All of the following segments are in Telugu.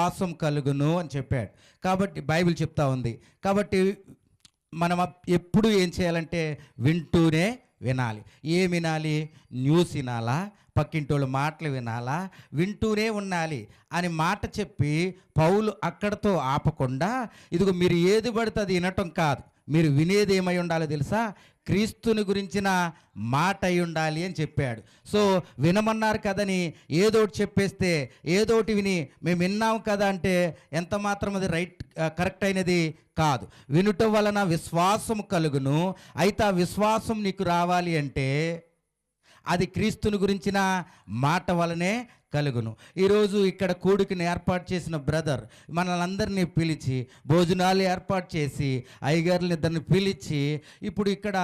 విశ్వాసం కలుగును అని చెప్పాడు. కాబట్టి బైబిల్ చెప్తా ఉంది. కాబట్టి మనం ఎప్పుడు ఏం చేయాలంటే వింటూనే వినాలి. ఏం వినాలి? న్యూస్ వినాలా, పక్కింటోళ్ళ మాటలు వినాలా, వింటూనే ఉండాలి అని మాట చెప్పి పౌలు అక్కడతో ఆపకుండా, ఇదిగో మీరు ఏది పడితే అది వినటం కాదు, మీరు వినేది ఏమై ఉండాలో తెలుసా? క్రీస్తుని గురించిన మాట అయి ఉండాలి అని చెప్పాడు. సో వినమన్నారు కదని ఏదోటి చెప్పేస్తే, ఏదోటి విని మేము విన్నాం కదా అంటే ఎంత మాత్రం అది కరెక్ట్ అయినది కాదు. వినుట వలన విశ్వాసం కలుగును. అయితే ఆ విశ్వాసం నీకు రావాలి అంటే అది క్రీస్తుని గురించిన మాట వలనే కలుగును. ఈరోజు ఇక్కడ కూడికని ఏర్పాటు చేసిన బ్రదర్ మనల్ని పిలిచి భోజనాలు ఏర్పాటు చేసి అయ్యగారులని ఇద్దరిని పిలిచి ఇప్పుడు ఇక్కడ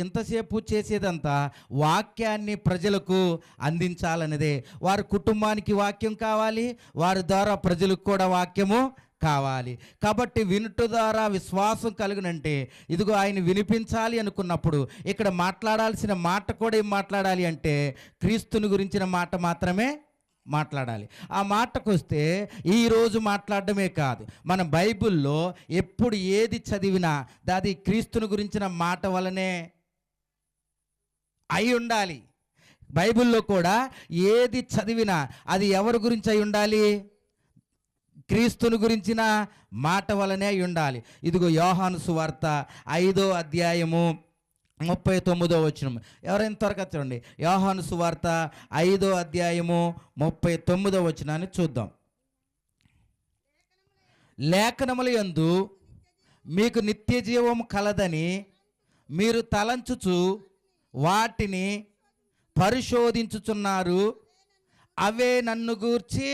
ఇంతసేపు చేసేదంతా వాక్యాన్ని ప్రజలకు అందించాలనేదే. వారి కుటుంబానికి వాక్యం కావాలి, వారి ద్వారా ప్రజలకు కూడా వాక్యము కావాలి. కాబట్టి వినుట ద్వారా విశ్వాసం కలుగునంటే ఇదిగో ఆయన వినిపించాలి అనుకున్నప్పుడు ఇక్కడ మాట్లాడాల్సిన మాట కూడా ఏం మాట్లాడాలి అంటే క్రీస్తుని గురించిన మాట మాత్రమే మాట్లాడాలి. ఆ మాటకు వస్తే ఈరోజు మాట్లాడడమే కాదు, మన బైబిల్లో ఎప్పుడు ఏది చదివినా అది క్రీస్తుని గురించిన మాట వలనే అయి ఉండాలి. బైబిల్లో కూడా ఏది చదివినా అది ఎవరి గురించి అయి ఉండాలి? క్రీస్తుని గురించిన మాట వలనే ఉండాలి. ఇదిగో యోహాను సువార్త 5వ అధ్యాయము 39వ వచనం. ఎవరైనా త్వరగా చూడండి. యోహాను సువార్త 5వ అధ్యాయము 39వ వచనాన్ని చూద్దాం. లేఖనముల యందు మీకు నిత్య జీవం కలదని మీరు తలంచుచు వాటిని పరిశోధించుచున్నారు, అవే నన్ను గూర్చి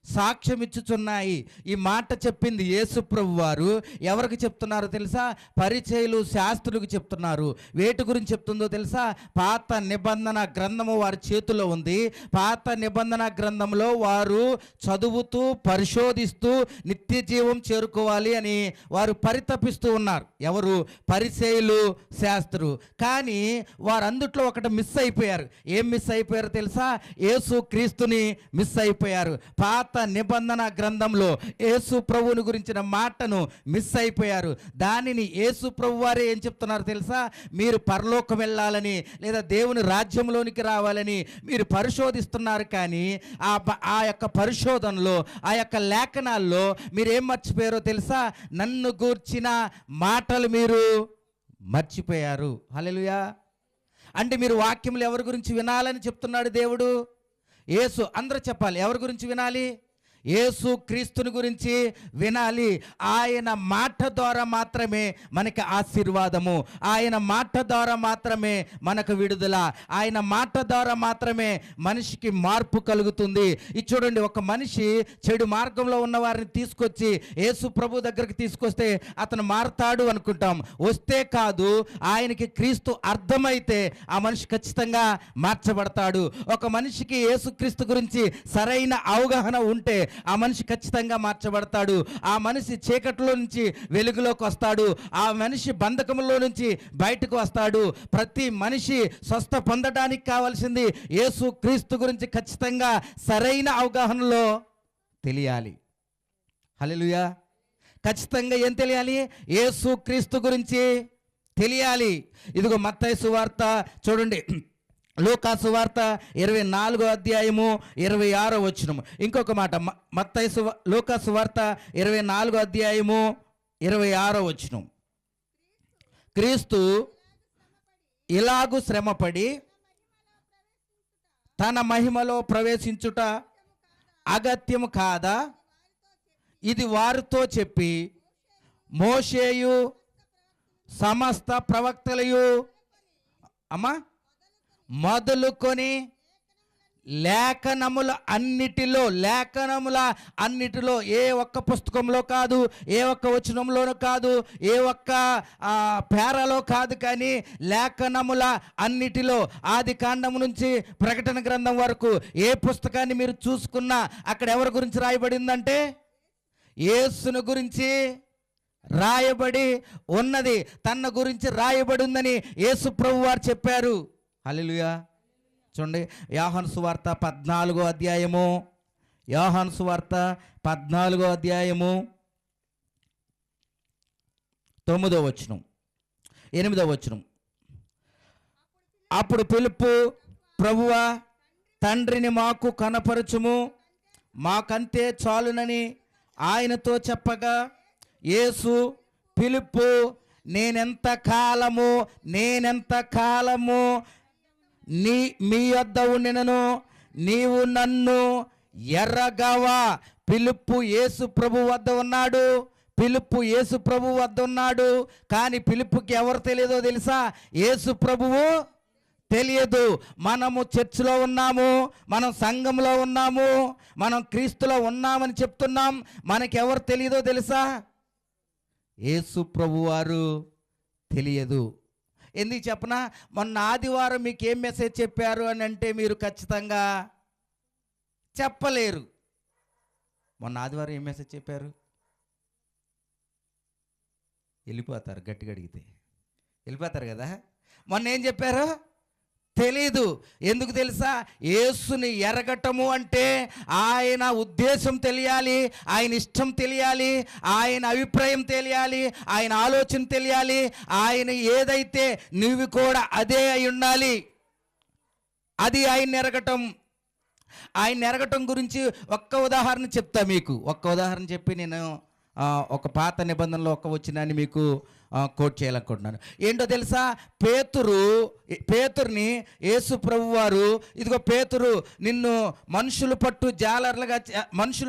సాక్ష్యం ఇచ్చుచున్నాయి. ఈ మాట చెప్పింది యేసు ప్రభు వారు. ఎవరికి చెప్తున్నారో తెలుసా? పరిచయులు, శాస్త్రులకు చెప్తున్నారు. వేటి గురించి చెప్తుందో తెలుసా? పాత నిబంధన గ్రంథము వారి చేతిలో ఉంది. పాత నిబంధన గ్రంథంలో వారు చదువుతూ పరిశోధిస్తూ నిత్య జీవం చేరుకోవాలి అని వారు పరితపిస్తూ ఉన్నారు. ఎవరు? పరిచయులు, శాస్త్రు. కానీ వారు అందుట్లో ఒకటి మిస్ అయిపోయారు. ఏం మిస్ అయిపోయారు తెలుసా? యేసు క్రీస్తుని మిస్ అయిపోయారు. పాత నిబంధన గ్రంథంలో యేసు ప్రభువుని గురించిన మాటను మిస్ అయిపోయారు. దానిని యేసు ప్రభు వారే ఏం చెప్తున్నారు తెలుసా? మీరు పరలోకం వెళ్ళాలని లేదా దేవుని రాజ్యంలోనికి రావాలని మీరు పరిశోధిస్తున్నారు. కానీ ఆ యొక్క పరిశోధనలో, ఆ యొక్క లేఖనాల్లో మీరు ఏం మర్చిపోయారో తెలుసా? నన్ను గూర్చిన మాటలు మీరు మర్చిపోయారు. హల్లెలూయా. అంటే మీరు వాక్యములు ఎవరి గురించి వినాలని చెప్తున్నాడు దేవుడు? యేసు. అందరూ చెప్పాలి, ఎవరి గురించి వినాలి? యేసు క్రీస్తుని గురించి వినాలి. ఆయన మాట ద్వారా మాత్రమే మనకి ఆశీర్వాదము, ఆయన మాట ద్వారా మాత్రమే మనకు విడుదల, ఆయన మాట ద్వారా మాత్రమే మనిషికి మార్పు కలుగుతుంది. ఇది చూడండి, ఒక మనిషి చెడు మార్గంలో ఉన్న వారిని తీసుకొచ్చి యేసు ప్రభు దగ్గరికి తీసుకొస్తే అతను మారతాడు అనుకుంటాం. వస్తే కాదు, ఆయనకి క్రీస్తు అర్థమైతే ఆ మనిషి ఖచ్చితంగా మార్చబడతాడు. ఒక మనిషికి యేసు క్రీస్తు గురించి సరైన అవగాహన ఉంటే ఆ మనిషి ఖచ్చితంగా మార్చబడతాడు. ఆ మనిషి చీకటిలో నుంచి వెలుగులోకి వస్తాడు. ఆ మనిషి బంధకంలో నుంచి బయటకు వస్తాడు. ప్రతి మనిషి స్వస్థ పొందడానికి కావాల్సింది యేసు క్రీస్తు గురించి ఖచ్చితంగా సరైన అవగాహనలో తెలియాలి. హల్లెలూయా. ఖచ్చితంగా ఏం తెలియాలి? యేసు క్రీస్తు గురించి తెలియాలి. ఇదిగో మత్తయి సువార్త చూడండి, లూకా సువార్త 24వ అధ్యాయము 26వ వచనం. ఇంకొక మాట, లూకా సువార్త 24వ అధ్యాయము 26వ వచనం. క్రీస్తు ఇలాగు శ్రమపడి తన మహిమలో ప్రవేశించుట అగత్యము కాదా? ఇది వారితో చెప్పి మోషేయు సమస్త ప్రవక్తలయు మొదలుకొని లేఖనముల అన్నిటిలో ఏ ఒక్క పుస్తకంలో కాదు, ఏ ఒక్క వచనంలోనూ కాదు, ఏ ఒక్క పేరాలో కాదు, కానీ లేఖనముల అన్నిటిలో ఆది కాండం నుంచి ప్రకటన గ్రంథం వరకు ఏ పుస్తకాన్ని మీరు చూసుకున్నా అక్కడ ఎవరి గురించి రాయబడిందంటే యేసును గురించి రాయబడి ఉన్నది. తన గురించి రాయబడి ఉందని యేసు ప్రభు వారు చెప్పారు. హల్లెలూయా. చూడండి, యోహాను సువార్త 14వ అధ్యాయము యోహాను సువార్త 14వ అధ్యాయము 9వ వచనం 8వ వచనం. అప్పుడు ఫిలిప్పు, ప్రభువా, తండ్రిని మాకు కనపరచుము, మాకంతే చాలునని ఆయనతో చెప్పగా, యేసు, ఫిలిప్పు, నేనెంత కాలము మీ యొద్ద ఉండినను నీవు నన్ను ఎర్రగవా. ఫిలిప్పు యేసు ప్రభు వద్ద ఉన్నాడు. కానీ ఫిలిప్పుకి ఎవరు తెలియదో తెలుసా? యేసు ప్రభువు తెలియదు. మనము చర్చిలో ఉన్నాము, మనం సంఘంలో ఉన్నాము, మనం క్రీస్తులో ఉన్నామని చెప్తున్నాం. మనకెవరు తెలియదో తెలుసా? యేసు ప్రభువారు తెలియదు. ఎందుకు చెప్పనా? మొన్న ఆదివారం మీకు ఏం మెసేజ్ చెప్పారు అని అంటే మీరు ఖచ్చితంగా చెప్పలేరు. మొన్న ఆదివారం ఏం మెసేజ్ చెప్పారు? వెళ్ళిపోతారు, గట్టిగా అడిగితే వెళ్ళిపోతారు కదా. మొన్న ఏం చెప్పారు? తెలీదు. ఎందుకు తెలుసా? యేసుని ఎరగటము అంటే ఆయన ఉద్దేశం తెలియాలి, ఆయన ఇష్టం తెలియాలి, ఆయన అభిప్రాయం తెలియాలి, ఆయన ఆలోచన తెలియాలి. ఆయన ఏదైతే నువ్వు కూడా అదే అయి ఉండాలి. అది ఆయన ఎరగటం. ఆయన ఎరగటం గురించి ఒక్క ఉదాహరణ చెప్తా మీకు. ఒక్క ఉదాహరణ చెప్పి నేను ఒక పాత నిబంధనలో ఒక వచనాన్ని మీకు కోట్ చేయాలనుకుంటున్నాను. ఏంటో తెలుసా? పేతురుని యేసు ప్రభువారు, ఇదిగో పేతురు, నిన్ను మనుషులు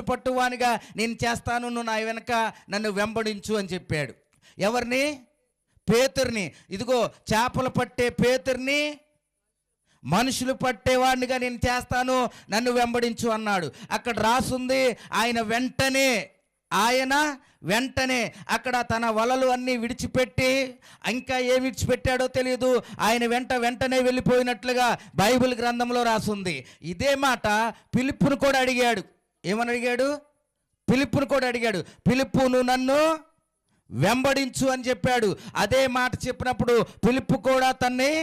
పట్టువానిగా నేను చేస్తాను, నువ్వు నా వెనక నన్ను వెంబడించు అని చెప్పాడు. ఎవరిని? పేతురుని. ఇదిగో చేపలు పట్టే పేతురుని మనుషులు పట్టేవాడినిగా నేను చేస్తాను, నన్ను వెంబడించు అన్నాడు. అక్కడ రాసుంది, ఆయన వెంటనే అక్కడ తన వలలు అన్నీ విడిచిపెట్టి, ఇంకా ఏం విడిచిపెట్టాడో తెలియదు, ఆయన వెంటనే వెళ్ళిపోయినట్లుగా బైబిల్ గ్రంథంలో రాసుంది. ఇదే మాట ఫిలిప్పును కూడా అడిగాడు. ఏమని అడిగాడు? ఫిలిప్పును కూడా అడిగాడు. ఫిలిప్పు, నువ్వు నన్ను వెంబడించు అని చెప్పాడు. అదే మాట చెప్పినప్పుడు ఫిలిప్పు కూడా తన్ని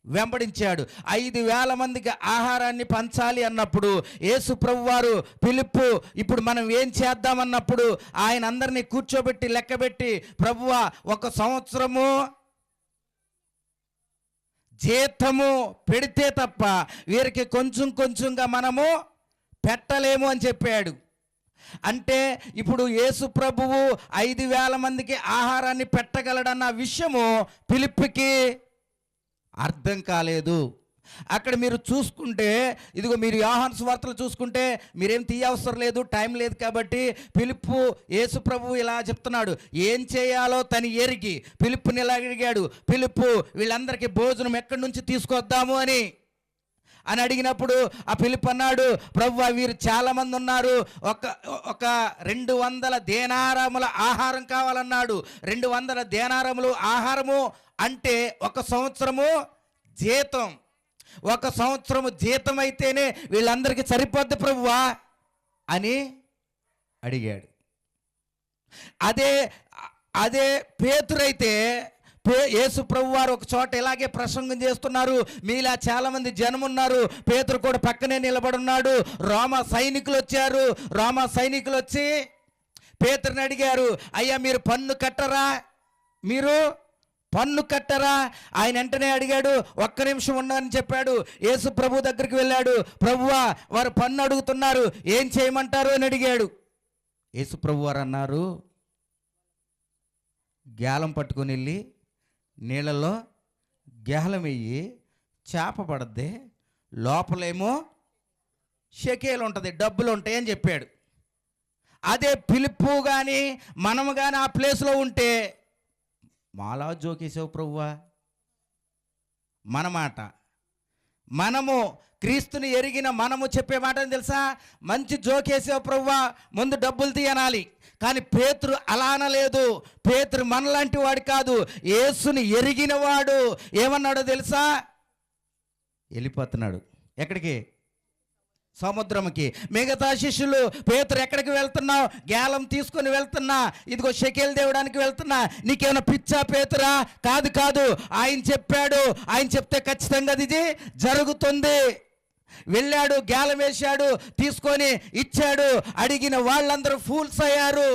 వెంబడించాడు. 5,000 మందికి ఆహారాన్ని పంచాలి అన్నప్పుడు యేసు ప్రభువారు, ఫిలిప్పు, ఇప్పుడు మనం ఏం చేద్దామన్నప్పుడు ఆయన అందరినీ కూర్చోబెట్టి లెక్కబెట్టి, ప్రభువా, 1 సంవత్సరము జీతము పెడితే తప్ప వీరికి కొంచెంగా మనము పెట్టలేము అని చెప్పాడు. అంటే ఇప్పుడు యేసు ప్రభువు 5,000 మందికి ఆహారాన్ని పెట్టగలడన్న విషయము ఫిలిప్పుకి అర్థం కాలేదు. అక్కడ మీరు చూసుకుంటే, ఇదిగో మీరు యోహాను సువార్తలు చూసుకుంటే మీరేం తీయవసరం లేదు, టైం లేదు కాబట్టి, ఫిలిప్పు యేసు ప్రభువు ఇలా చెప్తున్నాడు. ఏం చేయాలో తను ఎరిగి ఫిలిప్పుని ఇలా అడిగాడు. ఫిలిప్పు, వీళ్ళందరికీ భోజనం ఎక్కడి నుంచి తీసుకొద్దాము అని అడిగినప్పుడు ఆ ఫిలిప్పు అన్నాడు, ప్రభువా, వీరు చాలామంది ఉన్నారు, ఒక 200 దేనారముల ఆహారం కావాలన్నాడు. 200 దేనారములు ఆహారము అంటే 1 సంవత్సరము జీతం. 1 సంవత్సరము జీతం అయితేనే వీళ్ళందరికీ సరిపోద్ది ప్రభువా అని అడిగాడు. అదే పేతురైతే, యేసు ప్రభువారు ఒక చోట ఇలాగే ప్రసంగం చేస్తున్నారు, మీలా చాలామంది జనం ఉన్నారు, పేతురు కూడా పక్కనే నిలబడున్నాడు. రోమా సైనికులు వచ్చి పేతురుని అడిగారు, అయ్యా మీరు పన్ను కట్టరా? ఆయన వెంటనే అడిగాడు, 1 నిమిషం ఉండని చెప్పాడు. యేసు ప్రభు దగ్గరికి వెళ్ళాడు. ప్రభువా, వారు పన్ను అడుగుతున్నారు, ఏం చేయమంటారు అని అడిగాడు. యేసు ప్రభు వారు అన్నారు, గ్యాలం పట్టుకొని వెళ్ళి నీళ్ళలో గ్యాలం వెయ్యి, చేప పడద్ది, లోపలేమో షెకేలు ఉంటుంది, డబ్బులు ఉంటాయి అని చెప్పాడు. అదే ఫిలిప్పు కానీ మనము కానీ ఆ ప్లేస్లో ఉంటే, మాలా జోకేసావు ప్రభువా, మన మాట, మనము క్రీస్తుని ఎరిగిన మనము చెప్పే మాట తెలుసా? మంచి జోకేసావు ప్రభువా, ముందు డబ్బులు తీయనాలి. కానీ పేతురు అలా అనలేదు. పేతురు మనలాంటి వాడు కాదు, యేసుని ఎరిగిన వాడు. ఏమన్నాడో తెలుసా? వెళ్ళిపోతున్నాడు. ఎక్కడికి? సముద్రంకి. మిగతా శిష్యులు, పేతురు ఎక్కడికి వెళ్తున్నావు? గేలం తీసుకొని వెళ్తున్నా, ఇదిగో షెకేలు తేవడానికి వెళ్తున్నా. నీకేమైనా పిచ్చా పేతురా? కాదు, ఆయన చెప్పాడు, ఆయన చెప్తే ఖచ్చితంగా ఇది జరుగుతుంది. వెళ్ళాడు, గేలం వేశాడు, తీసుకొని ఇచ్చాడు. అడిగిన వాళ్ళందరూ ఫూల్స్ అయ్యారు.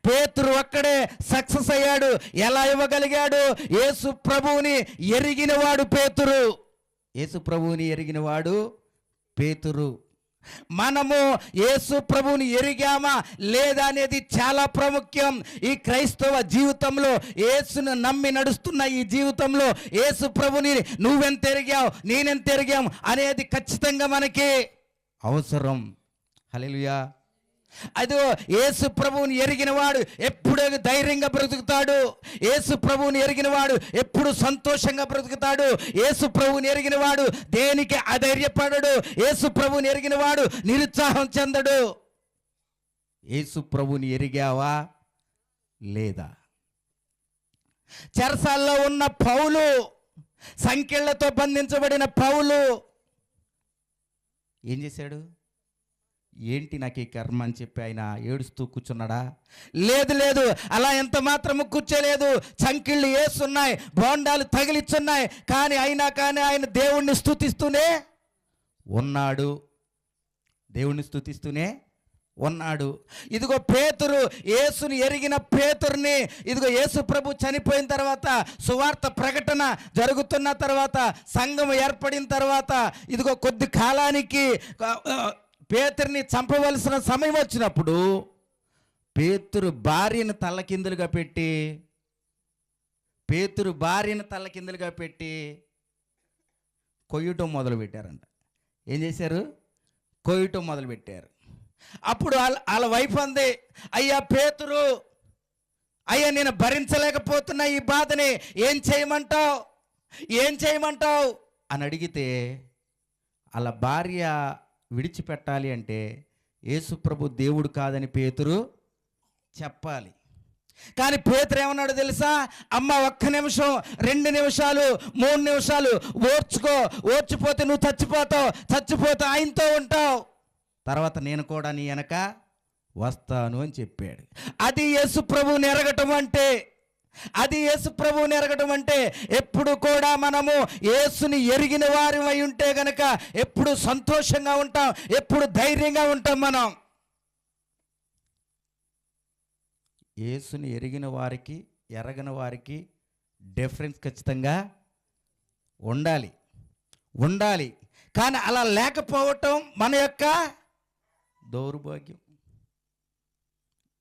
పేతురు ఒక్కడే సక్సెస్ అయ్యాడు. ఎలా ఇవ్వగలిగాడు? యేసు ప్రభువుని ఎరిగినవాడు పేతురు. యేసు ప్రభువుని ఎరిగినవాడు పేతురు. మనము యేసు ప్రభువుని ఎరిగామా లేదా అనేది చాలా ప్రాముఖ్యం. ఈ క్రైస్తవ జీవితంలో, యేసును నమ్మి నడుస్తున్న ఈ జీవితంలో యేసు ప్రభుని నువ్వెంత ఎరిగావు, నేనెంత ఎరిగాం అనేది ఖచ్చితంగా మనకి అవసరం. హల్లెలూయా. అదో యేసు ప్రభువుని ఎరిగిన వాడు ఎప్పుడు ధైర్యంగా బ్రతుకుతాడు. యేసు ప్రభువుని ఎరిగిన వాడు ఎప్పుడు సంతోషంగా బ్రతుకుతాడు. యేసు ప్రభువుని ఎరిగిన వాడు దేనికి అధైర్యపడడు. యేసు ప్రభువుని ఎరిగిన వాడు నిరుత్సాహం చెందడు. యేసు ప్రభువుని ఎరిగావా లేదా? చెరసాల్లో ఉన్న పౌలు, సంకెళ్లతో బంధించబడిన పౌలు ఏం చేశాడు? ఏంటి నాకు ఈ కర్మ అని చెప్పి ఆయన ఏడుస్తూ కూర్చున్నాడా? లేదు లేదు, అలా ఎంత మాత్రము కూర్చోలేదు. చంకిళ్ళు వేస్తున్నాయి, బోండాలు తగిలిచ్చున్నాయి, కానీ ఆయన దేవుణ్ణి స్తుతిస్తూనే ఉన్నాడు. దేవుణ్ణి స్తుతిస్తూనే ఉన్నాడు. ఇదిగో పేతురు, యేసుని ఎరిగిన పేతుర్ని, ఇదిగో యేసు ప్రభు చనిపోయిన తర్వాత, సువార్త ప్రకటన జరుగుతున్న తర్వాత, సంఘం ఏర్పడిన తర్వాత, ఇదిగో కొద్ది కాలానికి పేతురుని చంపవలసిన సమయం వచ్చినప్పుడు పేతురు భార్యను తల్లకిందులుగా పెట్టి కొయ్యటం మొదలుపెట్టారంట. ఏం చేశారు? కొయ్యటం మొదలుపెట్టారు. అప్పుడు వాళ్ళ వైఫ్ అంది, అయ్యా పేతురు, అయ్యా నేను భరించలేకపోతున్నా ఈ బాధని, ఏం చేయమంటావు అని అడిగితే, వాళ్ళ భార్య విడిచిపెట్టాలి అంటే యేసుప్రభు దేవుడు కాదని పేతురు చెప్పాలి. కానీ పేతురు ఏమన్నాడు తెలుసా? అమ్మ, 1 నిమిషం, 2 నిమిషాలు, 3 నిమిషాలు ఓర్చిపోతే నువ్వు చచ్చిపోతే ఆయనతో ఉంటావు, తర్వాత నేను కూడా నీ వెనక వస్తాను అని చెప్పాడు. అది యేసు ప్రభువుని ఎరగటం అంటే ఎప్పుడు కూడా మనము యేసుని ఎరిగిన వారిమై ఉంటే గనక ఎప్పుడు సంతోషంగా ఉంటాం, ఎప్పుడు ధైర్యంగా ఉంటాం. మనం యేసుని ఎరిగిన వారికి, ఎరగని వారికి డిఫరెన్స్ ఖచ్చితంగా ఉండాలి. కానీ అలా లేకపోవటం మన యొక్క దౌర్భాగ్యం.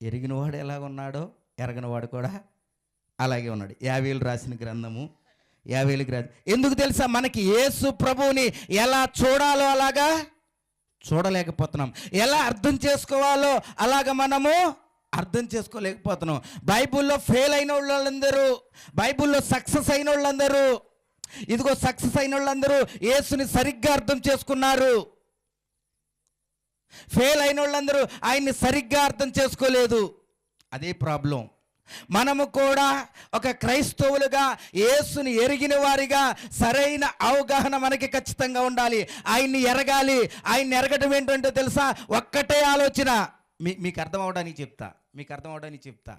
ఎరిగినవాడు ఎలాగున్నాడో ఎరగనివాడు కూడా అలాగే ఉన్నాడు. 50 రాసిన గ్రంథము, 50 ఎందుకు తెలుసా? మనకి యేసు ప్రభువుని ఎలా చూడాలో అలాగా చూడలేకపోతున్నాం, ఎలా అర్థం చేసుకోవాలో అలాగా మనము అర్థం చేసుకోలేకపోతున్నాం. బైబిల్లో ఫెయిల్ అయిన వాళ్ళందరూ, బైబిల్లో సక్సెస్ అయిన వాళ్ళందరూ, ఇదిగో సక్సెస్ అయిన వాళ్ళందరూ యేసుని సరిగ్గా అర్థం చేసుకున్నారు. ఫెయిల్ అయిన వాళ్ళందరూ ఆయన్ని సరిగ్గా అర్థం చేసుకోలేదు. అదే ప్రాబ్లం. మనము కూడా ఒక క్రైస్తవులుగా, యేసుని ఎరిగిన వారిగా సరైన అవగాహన మనకి ఖచ్చితంగా ఉండాలి. ఆయన్ని ఎరగాలి. ఆయన్ని ఎరగడం ఏంటంటే తెలుసా? ఒక్కటే ఆలోచన. మీకు అర్థం అవడానికి చెప్తా.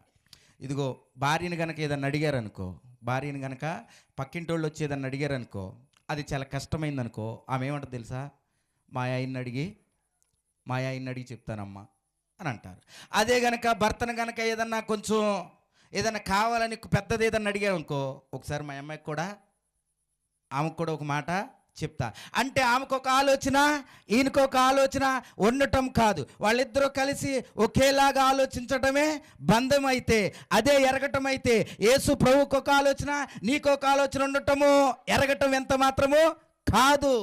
ఇదిగో భార్యని కనుక ఏదన్నా అడిగారనుకో, భార్యని కనుక పక్కింటి వాళ్ళు వచ్చి ఏదన్నా అడిగారనుకో, అది చాలా కష్టమైందనుకో, ఆమె ఏమంటుంది తెలుసా? మా ఆయన్ని అడిగి చెప్తానమ్మా అని అంటారు. అదే గనక భర్తను కనుక ఏదన్నా కావాలని పెద్దది ఏదన్నా అడిగారు అనుకో, ఒకసారి మా అమ్మాయికి కూడా, ఆమెకు కూడా ఒక మాట చెప్తా అంటే, ఆమెకు ఒక ఆలోచన, ఈయనకు ఒక ఆలోచన ఉండటం కాదు. వాళ్ళిద్దరూ కలిసి ఒకేలాగా ఆలోచించటమే బంధం అయితే, అదే ఎరగటం అయితే, యేసు ప్రభువుకు ఒక ఆలోచన, నీకు ఒక ఆలోచన ఉండటము ఎరగటం ఎంత మాత్రము కాదు.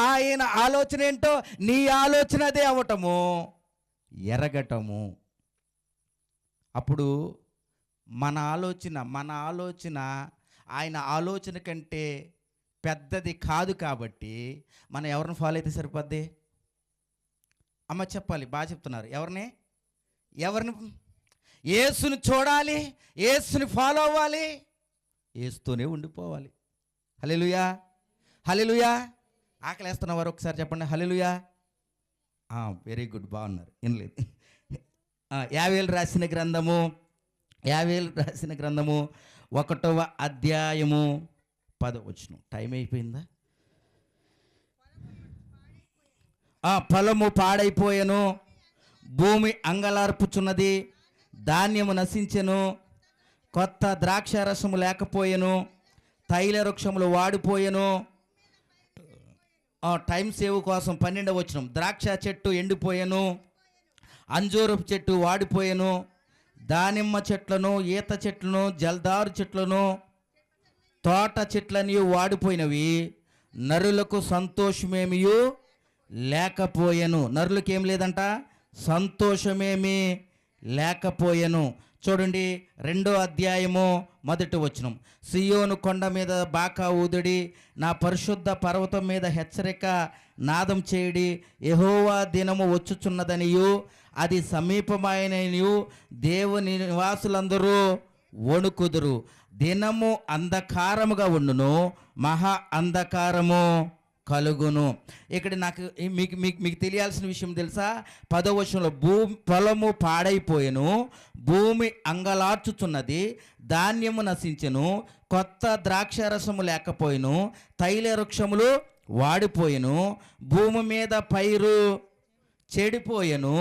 ఆయన ఆలోచన ఏంటో నీ ఆలోచన అదే అవటము ఎరగటము. అప్పుడు మన ఆలోచన ఆయన ఆలోచన కంటే పెద్దది కాదు. కాబట్టి మనం ఎవరిని ఫాలో అయితే సరిపోద్ది? అమ్మ చెప్పాలి, బాగా చెప్తున్నారు. ఎవరిని యేసుని చూడాలి, యేసుని ఫాలో అవ్వాలి, యేసుతోనే ఉండిపోవాలి. హల్లెలూయా. ఆకలేస్తున్నవారు ఒకసారి చెప్పండి హల్లెలూయా. వెరీ గుడ్, బాగున్నారు, వినలేదు. 50 రాసిన గ్రంథము 1వ అధ్యాయము 10వ వచనం. టైం అయిపోయిందా? ఆ పొలము పాడైపోయెను, భూమి అంగలార్పుచున్నది, ధాన్యము నశించెను, కొత్త ద్రాక్షారసము లేకపోయెను, తైల వృక్షములు వాడిపోయెను. టైం సేవ్ కోసం 12వ వచనం, ద్రాక్ష చెట్టు ఎండిపోయెను, అంజూరపు చెట్టు వాడిపోయెను, దానిమ్మ చెట్లను, ఈత చెట్లను, జల్దారు చెట్లను, తోట చెట్లని వాడిపోయినవి, నరులకు సంతోషమేమియు లేకపోయెను. నరులకు ఏం లేదంట, సంతోషమేమి లేకపోయెను. చూడండి 2వ అధ్యాయము 1వ వచనం, సియోను కొండ మీద బాకా ఊదుడి, నా పరిశుద్ధ పర్వతం మీద హెచ్చరిక నాదం చేయడి, యెహోవా దినము వచ్చుచున్నదనియు అది సమీపమైనయు దేవుని నివాసులందరూ వణుకుదురు. దినము అంధకారముగా ఉండును, మహా అంధకారము కలుగును. ఇక్కడ నాకు మీకు తెలియాల్సిన విషయం తెలుసా? 10వ వచనంలో పొలము పాడైపోయెను, భూమి అంగలార్చుచున్నది, ధాన్యము నశించెను, కొత్త ద్రాక్షారసము లేకపోయెను, తైల వృక్షములు వాడిపోయెను, భూమి మీద పైరు చెడిపోయెను,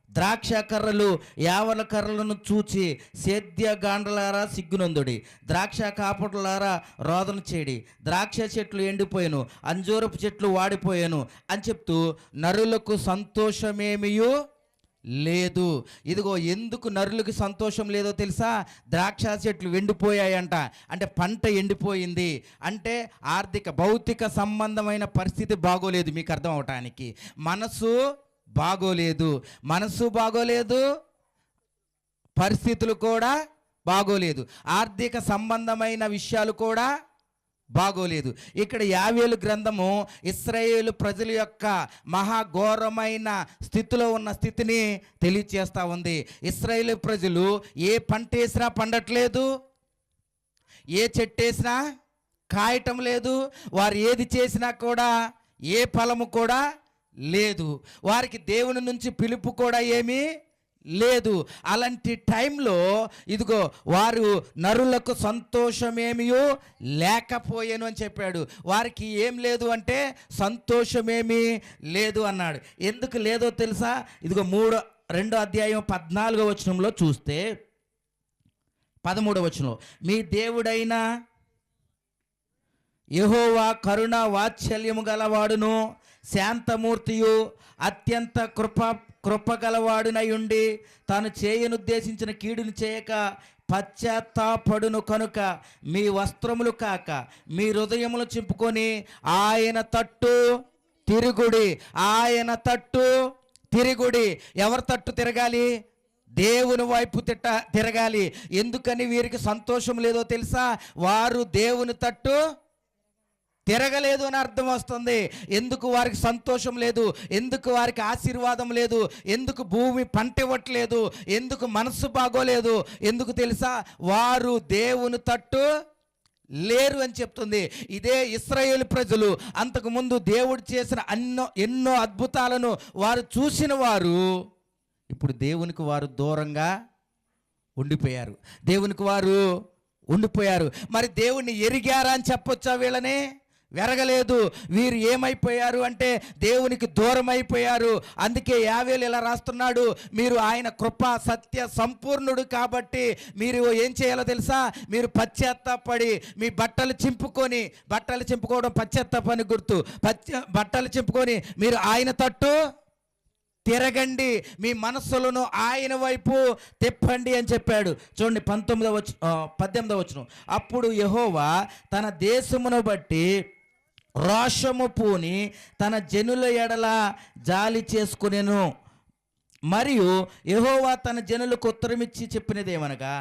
ద్రాక్ష కర్రలు యావల కర్రలను చూచి సేద్య గాండ్రలారా సిగ్గునందుడి, ద్రాక్ష కాపుటలారా రోదన చేడి, ద్రాక్ష చెట్లు ఎండిపోయాను, అంజూరపు చెట్లు వాడిపోయాను అని చెప్తూ నరులకు సంతోషమేమియు లేదు. ఇదిగో ఎందుకు నరులకు సంతోషం లేదో తెలుసా? ద్రాక్ష చెట్లు ఎండిపోయాయంట, అంటే పంట ఎండిపోయింది, అంటే ఆర్థిక భౌతిక సంబంధమైన పరిస్థితి బాగోలేదు. మీకు అర్థం అవటానికి మనసు బాగోలేదు, పరిస్థితులు కూడా బాగోలేదు, ఆర్థిక సంబంధమైన విషయాలు కూడా బాగోలేదు. ఇక్కడ యావేలు గ్రంథము ఇశ్రాయేలు ప్రజల యొక్క మహాఘోరమైన స్థితిలో ఉన్న స్థితిని తెలియచేస్తూ ఉంది. ఇశ్రాయేలు ప్రజలు ఏ పంట వేసినా పండట్లేదు, ఏ చెట్టు వేసినా కాయటం లేదు, వారు ఏది చేసినా కూడా ఏ ఫలము కూడా లేదు, వారికి దేవుని నుంచి పిలుపు కూడా ఏమీ లేదు. అలాంటి టైంలో ఇదిగో వారు నరులకు సంతోషమేమియో లేకపోయాను అని చెప్పాడు. వారికి ఏం లేదు అంటే సంతోషమేమీ లేదు అన్నాడు. ఎందుకు లేదో తెలుసా? ఇదిగో 2వ అధ్యాయం 14వ వచనంలో చూస్తే 13వ వచనంలో, మీ దేవుడైన యెహోవా కరుణ వాత్సల్యము గలవాడును, శాంతమూర్తియు, అత్యంత కృపగలవాడునయుండి తాను చేయనుద్దేశించిన కీడును చేయక పశ్చాత్తాపడును కనుక మీ వస్త్రములు కాక మీ హృదయములు చింపుకొని ఆయన తట్టు తిరుగుడి. ఆయన తట్టు తిరుగుడి. ఎవరి తట్టు తిరగాలి? దేవుని వైపు తిరగాలి. ఎందుకని వీరికి సంతోషం లేదో తెలుసా? వారు దేవుని తట్టు తిరగలేదు అని అర్థం వస్తుంది. ఎందుకు వారికి సంతోషం లేదు, ఎందుకు వారికి ఆశీర్వాదం లేదు, ఎందుకు భూమి పంట ఇవ్వట్లేదు, ఎందుకు మనస్సు బాగోలేదు, ఎందుకు తెలుసా? వారు దేవుని తట్టు లేరు అని చెప్తుంది. ఇదే ఇశ్రాయేలు ప్రజలు అంతకుముందు దేవుడు చేసిన ఎన్నో అద్భుతాలను వారు చూసిన వారు ఇప్పుడు దేవునికి వారు దూరంగా ఉండిపోయారు, దేవునికి వారు ఉండిపోయారు. మరి దేవుణ్ణి ఎరిగారా అని చెప్పొచ్చా? వీళ్ళని వెరగలేదు. వీరు ఏమైపోయారు అంటే దేవునికి దూరం అయిపోయారు. అందుకే యావేలు ఇలా రాస్తున్నాడు, మీరు ఆయన కృపా సత్య సంపూర్ణుడు కాబట్టి మీరు ఏం చేయాలో తెలుసా? మీరు పశ్చాత్తాపడి మీ బట్టలు చింపుకోవడం పశ్చాత్తాపాన్ని గుర్తు. బట్టలు చింపుకొని మీరు ఆయన తట్టు తిరగండి, మీ మనస్సులను ఆయన వైపు తిప్పండి అని చెప్పాడు. చూడండి 18వ వచనం, అప్పుడు యెహోవా తన దేశమును బట్టి రోషము పూని తన జనుల ఎడల జాలి చేసుకునేను. మరియు యెహోవా తన జనులకు ఉత్తరమిచ్చి చెప్పినదేమనగా,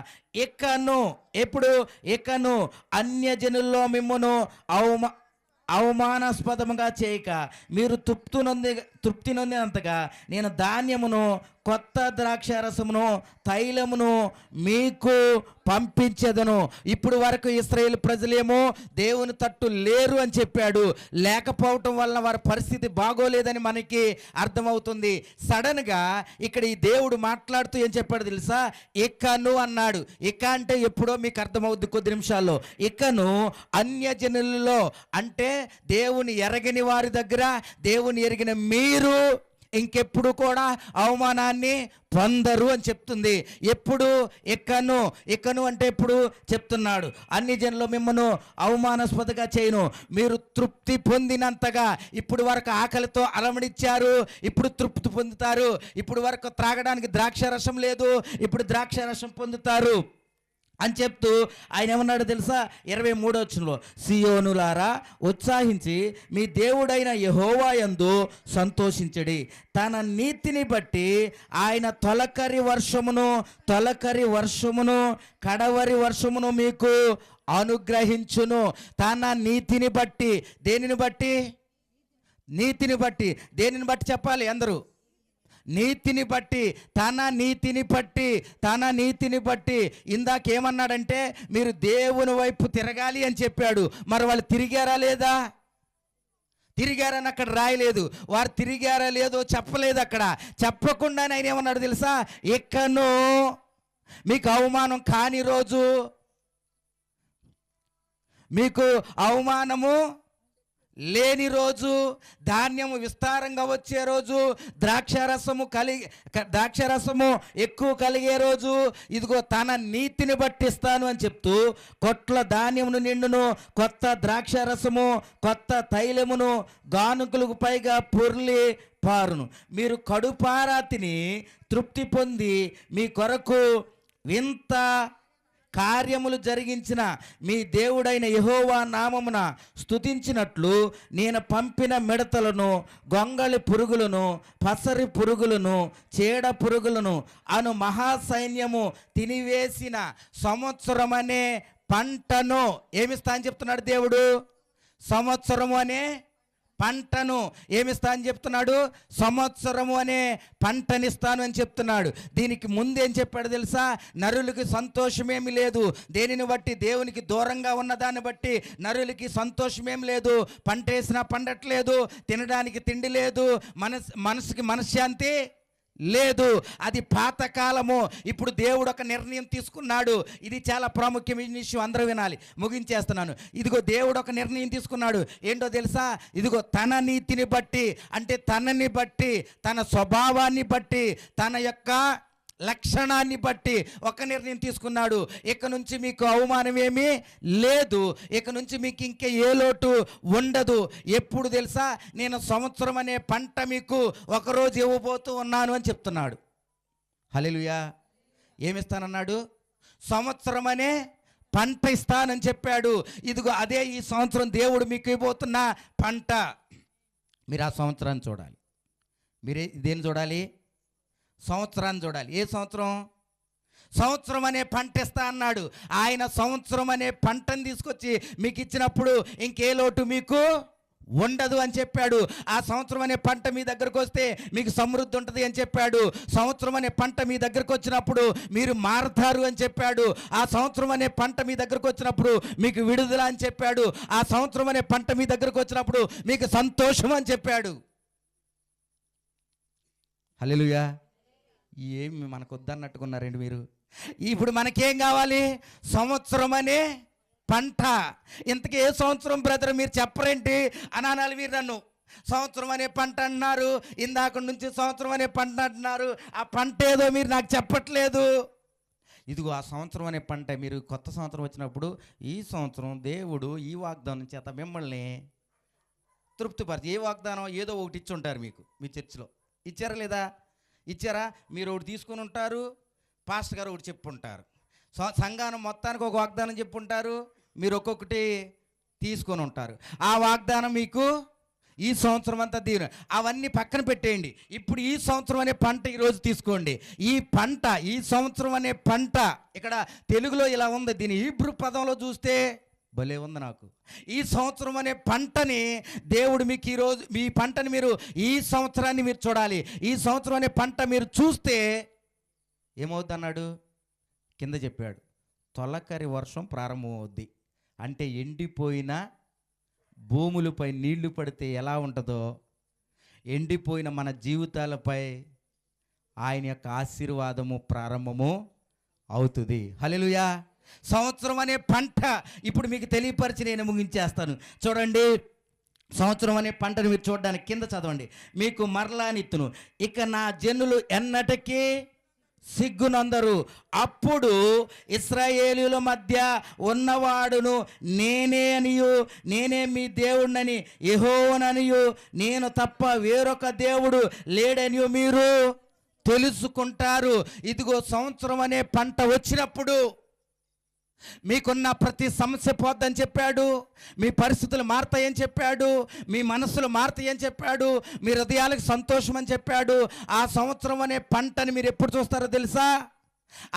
ఇకను అన్యజనుల్లో మిమ్మును అవమానాస్పదముగా చేయక మీరు తృప్తి నొందినంతగా నేను ధాన్యమును కొత్త ద్రాక్షారసమును తైలమును మీకు పంపించెదను. ఇప్పుడు వరకు ఇశ్రాయేలు ప్రజలేమో దేవుని తట్టు లేరు అని చెప్పాడు. లేకపోవటం వల్ల వారి పరిస్థితి బాగోలేదని మనకి అర్థమవుతుంది. సడన్గా ఇక్కడ ఈ దేవుడు మాట్లాడుతూ ఏం చెప్పాడు తెలుసా? ఇకను అన్నాడు. ఇక అంటే ఎప్పుడో మీకు అర్థమవుద్ది కొద్ది నిమిషాల్లో. ఇకను అన్యజనులలో అంటే దేవుని ఎరగని వారి దగ్గర దేవుని ఎరిగిన మీరు ఇంకెప్పుడు కూడా అవమానాన్ని పొందరు అని చెప్తుంది. ఎప్పుడు? ఇకను అంటే ఎప్పుడు చెప్తున్నాడు? అన్ని జనులు మిమ్మల్ని అవమానాస్పదగా చేయను. మీరు తృప్తి పొందినంతగా ఇప్పుడు వరకు ఆకలితో అలమడిచ్చారు, ఇప్పుడు తృప్తి పొందుతారు. ఇప్పుడు వరకు త్రాగడానికి ద్రాక్షారసం లేదు, ఇప్పుడు ద్రాక్షారసం పొందుతారు అని చెప్తూ ఆయన ఏమన్నాడు తెలుసా? 23వ వచనంలో, సియోనులారా ఉత్సాహించి మీ దేవుడైన యెహోవా యందు సంతోషించడి. తన నీతిని బట్టి ఆయన తొలకరి వర్షమును కడవరి వర్షమును మీకు అనుగ్రహించును. తన నీతిని బట్టి. దేనిని బట్టి? నీతిని బట్టి. దేనిని బట్టి చెప్పాలి అందరూ? నీతిని బట్టి. తన నీతిని బట్టి. ఇందాకేమన్నాడంటే మీరు దేవుని వైపు తిరగాలి అని చెప్పాడు. మరి వాళ్ళు తిరిగారా లేదా? తిరిగారని అక్కడ రాయలేదు. వారు తిరిగారా లేదో చెప్పలేదు. అక్కడ చెప్పకుండానే ఆయన ఏమన్నాడు తెలుసా? ఇకను మీకు అవమానం కాని రోజు, మీకు అవమానము లేని రోజు, ధాన్యము విస్తారంగా వచ్చే రోజు, ద్రాక్షారసము ఎక్కువ కలిగే రోజు, ఇదిగో తన నీతిని బట్టిస్తాను అని చెప్తూ కొట్ల ధాన్యమును నిండును, కొత్త ద్రాక్షారసము కొత్త తైలమును గానుగులకు పైగా పొర్లి పారును. మీరు కడుపారా తిని తృప్తి పొంది మీ కొరకు వింత కార్యములు జరిగించిన మీ దేవుడైన యెహోవా నామమున స్తుతించినట్లు నేను పంపిన మిడతలను, గొంగళి పురుగులను, పసరి పురుగులను, చీడ పురుగులను అను మహాసైన్యము తినివేసిన సంవత్సరమనే పంటను ఏమిస్తా అని చెప్తున్నాడు దేవుడు? సంవత్సరము అనే పంటను ఏమిస్తా అని చెప్తున్నాడు? సంవత్సరము అనే పంటనిస్తాను అని చెప్తున్నాడు. దీనికి ముందేం చెప్పాడు తెలుసా? నరులకి సంతోషమేమి లేదు. దేనిని బట్టి? దేవునికి దూరంగా ఉన్న దాన్ని బట్టి నరులకి సంతోషమేమి లేదు. పంట వేసినా పండట్లేదు, తినడానికి తిండి లేదు, మనసుకి మనశ్శాంతి లేదు. అది పాతకాలము. ఇప్పుడు దేవుడు ఒక నిర్ణయం తీసుకున్నాడు. ఇది చాలా ప్రాముఖ్యమైన విషయం, అందరూ వినాలి. ముగించేస్తున్నాను. ఇదిగో దేవుడు ఒక నిర్ణయం తీసుకున్నాడు. ఏంటో తెలుసా? ఇదిగో తన నీతిని బట్టి, అంటే తనని బట్టి, తన స్వభావాన్ని బట్టి, తన యొక్క లక్షణాన్ని బట్టి ఒక నిర్ణయం తీసుకున్నాడు. ఇక నుంచి మీకు అవమానం ఏమీ లేదు, ఇక నుంచి మీకు ఇంకా ఏ లోటు ఉండదు. ఎప్పుడు తెలుసా? నేను సంవత్సరం అనే పంట మీకు ఒకరోజు ఇవ్వబోతూ ఉన్నాను అని చెప్తున్నాడు. హల్లెలూయా. ఏమిస్తానన్నాడు? సంవత్సరం అనే పంట ఇస్తానని చెప్పాడు. ఇదిగో అదే ఈ సంవత్సరం దేవుడు మీకు ఇవ్వబోతున్న పంట. మీరు ఆ సంవత్సరాన్ని చూడాలి. మీరు దేన్ని చూడాలి? సంవత్సరాన్ని చూడాలి. ఏ సంవత్సరం? సంవత్సరం అనే పంట ఇస్తా అన్నాడు. ఆయన సంవత్సరం అనే పంటను తీసుకొచ్చి మీకు ఇచ్చినప్పుడు ఇంకే లోటు మీకు ఉండదు అని చెప్పాడు. ఆ సంవత్సరం అనే పంట మీ దగ్గరకు వస్తే మీకు సమృద్ధి ఉంటుంది అని చెప్పాడు. సంవత్సరం అనే పంట మీ దగ్గరకు వచ్చినప్పుడు మీరు మారతారు అని చెప్పాడు. ఆ సంవత్సరం అనే పంట మీ దగ్గరకు వచ్చినప్పుడు మీకు విడుదల అని చెప్పాడు. ఆ సంవత్సరం అనే పంట మీ దగ్గరకు వచ్చినప్పుడు మీకు సంతోషం అని చెప్పాడు. హల్లెలూయా. ఏమి మనకు వద్దన్నట్టుకున్నారండి మీరు. ఇప్పుడు మనకేం కావాలి? సంవత్సరం అనే పంట. ఇంతకీ ఏ సంవత్సరం బ్రదర్ మీరు చెప్పరేంటి అని అనాలి మీరు నన్ను. సంవత్సరం అనే పంట అన్నారు, ఇందాక నుంచి సంవత్సరం అనే పంట అంటున్నారు. ఆ పంట ఏదో మీరు నాకు చెప్పట్లేదు. ఇదిగో ఆ సంవత్సరం అనే పంట. మీరు కొత్త సంవత్సరం వచ్చినప్పుడు ఈ సంవత్సరం దేవుడు ఈ వాగ్దానం చేత మిమ్మల్ని తృప్తిపరిచి, ఏ వాగ్దానం ఏదో ఒకటి ఇచ్చి ఉంటారు మీకు. మీ చర్చిలో ఇచ్చారా లేదా? ఇచ్చారా? మీరు ఒకటి తీసుకుని ఉంటారు, పాస్టర్ గారు ఒకటి చెప్పుంటారు, సంఘానం మొత్తానికి ఒక వాగ్దానం చెప్పుంటారు, మీరు ఒక్కొక్కటి తీసుకొని ఉంటారు. ఆ వాగ్దానం మీకు ఈ సంవత్సరం అంతా దీని అవన్నీ పక్కన పెట్టేయండి. ఇప్పుడు ఈ సంవత్సరం అనే పంట ఈరోజు తీసుకోండి. ఈ పంట, ఈ సంవత్సరం అనే పంట ఇక్కడ తెలుగులో ఇలా ఉంది. దీని హీబ్రూ పదంలో చూస్తే భలే ఉంది నాకు. ఈ సంవత్సరం అనే పంటని దేవుడు మీకు ఈరోజు, మీ పంటని మీరు ఈ సంవత్సరాన్ని మీరు చూడాలి. ఈ సంవత్సరం అనే పంట మీరు చూస్తే ఏమవుద్ది అన్నాడు, కింద చెప్పాడు, తొలకరి వర్షం ప్రారంభమవుద్ది. అంటే ఎండిపోయిన భూములపై నీళ్లు పడితే ఎలా ఉంటుందో, ఎండిపోయిన మన జీవితాలపై ఆయన యొక్క ఆశీర్వాదము ప్రారంభము అవుతుంది. హల్లెలూయా. సంవత్సరం అనే పంట ఇప్పుడు మీకు తెలియపరిచి నేను ముగించేస్తాను. చూడండి, సంవత్సరం అనే పంటను మీరు చూడడానికి కింద చదవండి. మీకు మరలా నిత్తును, ఇక నా జనులు ఎన్నటికీ సిగ్గునందరు, అప్పుడు ఇశ్రాయేలీయుల మధ్య ఉన్నవాడును నేనే అనియు, నేనే మీ దేవుడినని, యెహోవాననియు, నేను తప్ప వేరొక దేవుడు లేడనియు మీరు తెలుసుకుంటారు. ఇదిగో సంవత్సరం అనే పంట వచ్చినప్పుడు మీకున్న ప్రతి సమస్య పోద్దని చెప్పాడు, మీ పరిస్థితులు మారతాయని చెప్పాడు, మీ మనస్సులు మారతాయని చెప్పాడు, మీ హృదయాలకు సంతోషం అని చెప్పాడు. ఆ సంవత్సరం అనే పంటని మీరు ఎప్పుడు చూస్తారో తెలుసా?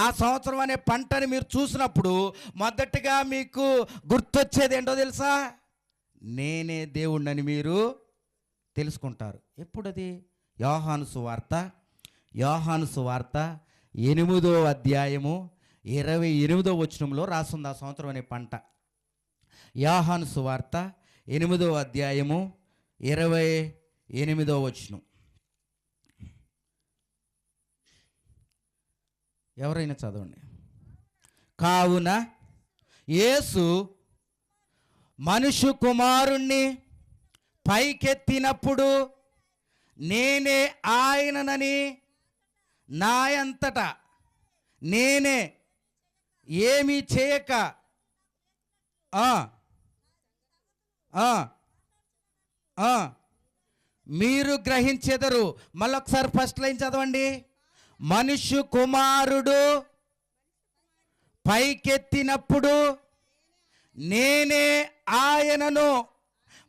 ఆ సంవత్సరం అనే పంటని మీరు చూసినప్పుడు మొదటిగా మీకు గుర్తొచ్చేది ఏంటో తెలుసా? నేనే దేవుణ్ణని మీరు తెలుసుకుంటారు. ఎప్పుడది? యోహాను సువార్త 8వ అధ్యాయము 28వ వచనంలో రాస్తుంది ఆ సంవత్సరం అనే పంట. యోహాను సువార్త 8వ అధ్యాయము 28వ వచనం. ఎవరైనా చదవండి. కావున యేసు మనుష్య కుమారుణ్ణి పైకెత్తినప్పుడు నేనే ఆయననని, నా అంతటా నేనే ఏమీ చేయక మీరు గ్రహించెదరు. మళ్ళొకసారి ఫస్ట్ లైన్ చదవండి. మనుష్య కుమారుడు పైకెత్తినప్పుడు నేనే ఆయనను.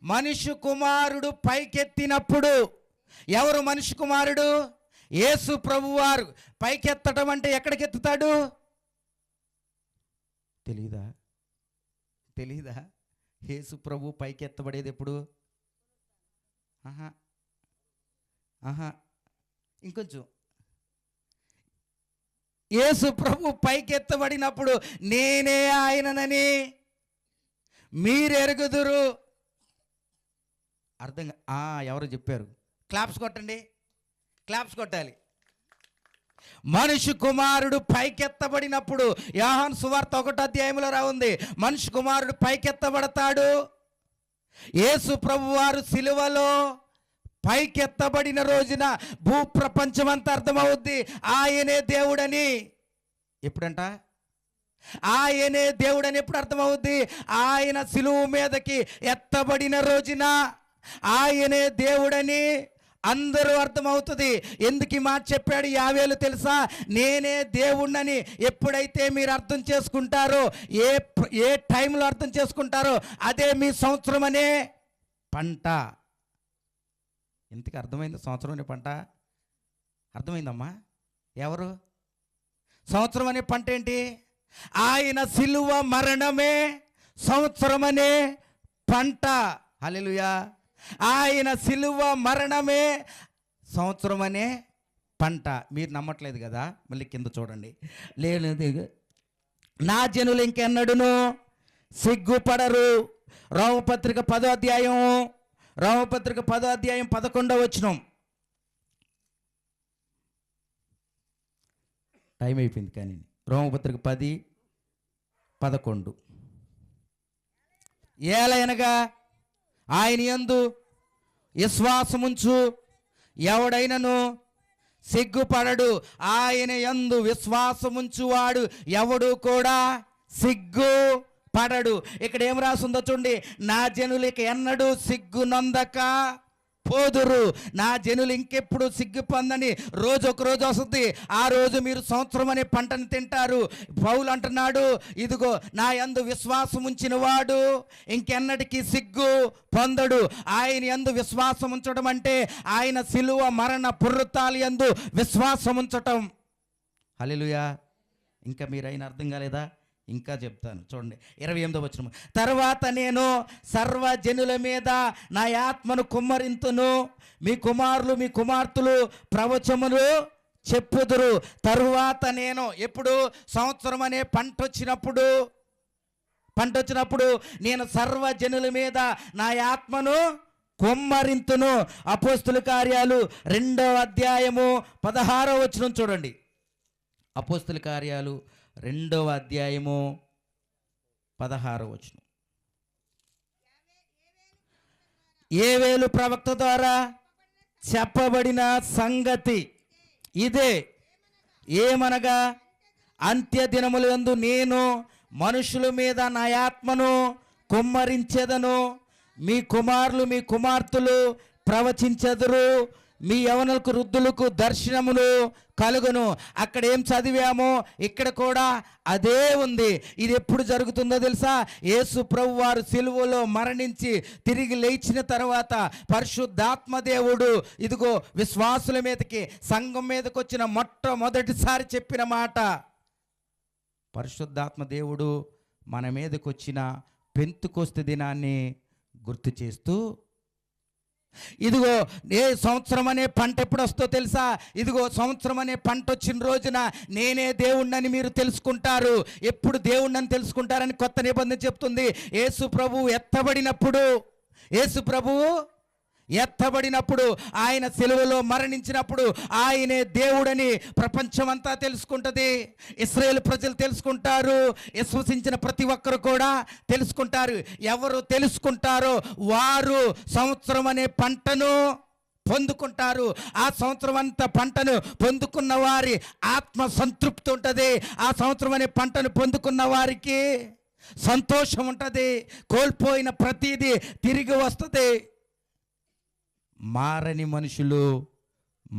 మనుష్య కుమారుడు పైకెత్తినప్పుడు ఎవరు మనుష్య కుమారుడు? యేసు ప్రభువారు. పైకెత్తడం అంటే ఎక్కడికెత్తుతాడు? తెలీదా? యేసు ప్రభు పైకెత్తబడేది ఎప్పుడు? ఇంకొంచెం. యేసు ప్రభు పైకెత్తబడినప్పుడు నేనే ఆయననని మీరు ఎరుగుదురు. అర్థంగా ఎవరు చెప్పారు? క్లాప్స్ కొట్టండి, క్లాప్స్ కొట్టాలి. మనుష్య కుమారుడు పైకెత్తబడినప్పుడు యోహాను సువార్త 1వ అధ్యాయంలో రావుంది. మనుష్య కుమారుడు పైకెత్తబడతాడు. యేసు ప్రభువారు సిలువలో పైకెత్తబడిన రోజున భూప్రపంచమంతా అర్థమవుద్ది ఆయనే దేవుడని. ఎప్పుడంట? ఆయనే దేవుడని ఎప్పుడు అర్థమవుద్ది? ఆయన సిలువ మీదకి ఎత్తబడిన రోజున ఆయనే దేవుడని అందరూ అర్థమవుతుంది. ఎందుకు ఈ మాట చెప్పాడు యావేలు తెలుసా? నేనే దేవుణ్ణని ఎప్పుడైతే మీరు అర్థం చేసుకుంటారో, ఏ టైంలో అర్థం చేసుకుంటారో అదే మీ సంవత్సరం అనే పంట. ఇంతకు అర్థమైంది? సంవత్సరం అనే పంట అర్థమైందమ్మా? ఎవరు? సంవత్సరం అనే పంట ఏంటి? ఆయన సిలువ మరణమే సంవత్సరం అనే పంట. హల్లెలూయా. ఆయన సిలువ మరణమే సంవత్సరం అనే పంట. మీరు నమ్మట్లేదు కదా? మళ్ళీ కింద చూడండి. లేదు, నా జనులు ఇంకెన్నడును సిగ్గుపడరు. రోమపత్రిక 10వ అధ్యాయం 11వ వచనం. టైం అయిపోయింది కానీ. రోమపత్రిక 10:11. ఏలయనగా ఆయన యందు విశ్వాసముంచు ఎవడైనను సిగ్గుపడడు. ఆయన యందు విశ్వాసముంచువాడు ఎవడు కూడా సిగ్గుపడడు. ఇక్కడ ఏం రాసిందో చూడండి. నా జనులకి ఎన్నడూ సిగ్గునందక పోదురు. నా జనులు ఇంకెప్పుడు సిగ్గు పొందని రోజు ఒక రోజు వస్తుంది. ఆ రోజు మీరు సంవత్సరం అనే పంటను తింటారు. పౌలు అంటున్నాడు, ఇదిగో నా యందు విశ్వాసం ఉంచిన వాడు ఇంకెన్నటికీ సిగ్గు పొందడు. ఆయన యందు విశ్వాసం ఉంచడం అంటే ఆయన సిలువ మరణ పునరుత్థానాల యందు విశ్వాసం ఉంచటం. హల్లెలూయా. ఇంకా మీరైనా అర్థం కాలేదా? ఇంకా చెప్తాను చూడండి, 28వ వచనం. తర్వాత నేను సర్వజనుల మీద నా ఆత్మను కుమ్మరింతును, మీ కుమారులు మీ కుమార్తెలు ప్రవచములు చెప్పుదురు. తరువాత నేను, ఎప్పుడు? సంవత్సరం అనే పంట వచ్చినప్పుడు నేను సర్వజనుల మీద నా ఆత్మను కుమ్మరింతును. అపోస్తుల కార్యాలు 2వ అధ్యాయము 16వ వచనం చూడండి. అపోస్తుల కార్యాలు 2వ అధ్యాయము 16వ వచనం. యోవేలు ప్రవక్త ద్వారా చెప్పబడిన సంగతి ఇదే, ఏమనగా అంత్య దినములందు నేను మనుషుల మీద నా ఆత్మను కుమ్మరించెదను, మీ కుమారులు మీ కుమార్తెలు ప్రవచించెదరు, మీ యవనులకు వృద్ధులకు దర్శనములు కలుగును. అక్కడ ఏం చదివామో ఇక్కడ కూడా అదే ఉంది. ఇది ఎప్పుడు జరుగుతుందో తెలుసా? యేసు ప్రభు వారు సిలువలో మరణించి తిరిగి లేచిన తర్వాత పరిశుద్ధాత్మ దేవుడు ఇదిగో విశ్వాసుల మీదకి, సంఘం మీదకి వచ్చిన మొట్టమొదటిసారి చెప్పిన మాట. పరిశుద్ధాత్మ దేవుడు మన మీదకి వచ్చిన పెంతుకొస్తు దినాన్ని గుర్తు చేస్తూ, ఇదిగో ఏ సంవత్సరం అనే పంట ఎప్పుడు వస్తుందో తెలుసా? ఇదిగో సంవత్సరం అనే పంట వచ్చిన రోజున నేనే దేవుణ్ణని మీరు తెలుసుకుంటారు. ఎప్పుడు దేవుణ్ణని తెలుసుకుంటారని కొత్త నిబంధన చెప్తుంది. యేసు ప్రభువు ఎత్తబడినప్పుడు ఆయన సిలువలో మరణించినప్పుడు ఆయనే దేవుడని ప్రపంచమంతా తెలుసుకుంటుంది. ఇశ్రాయేలు ప్రజలు తెలుసుకుంటారు, విశ్వసించిన ప్రతి ఒక్కరు కూడా తెలుసుకుంటారు. ఎవరు తెలుసుకుంటారో వారు సంవత్సరం అనే పంటను పొందుకుంటారు. ఆ సంవత్సరం అంతా పంటను పొందుకున్న వారి ఆత్మ సంతృప్తి ఉంటుంది. ఆ సంవత్సరం అనే పంటను పొందుకున్న వారికి సంతోషం ఉంటుంది. కోల్పోయిన ప్రతిదీ తిరిగి వస్తుంది. మారని మనుషులు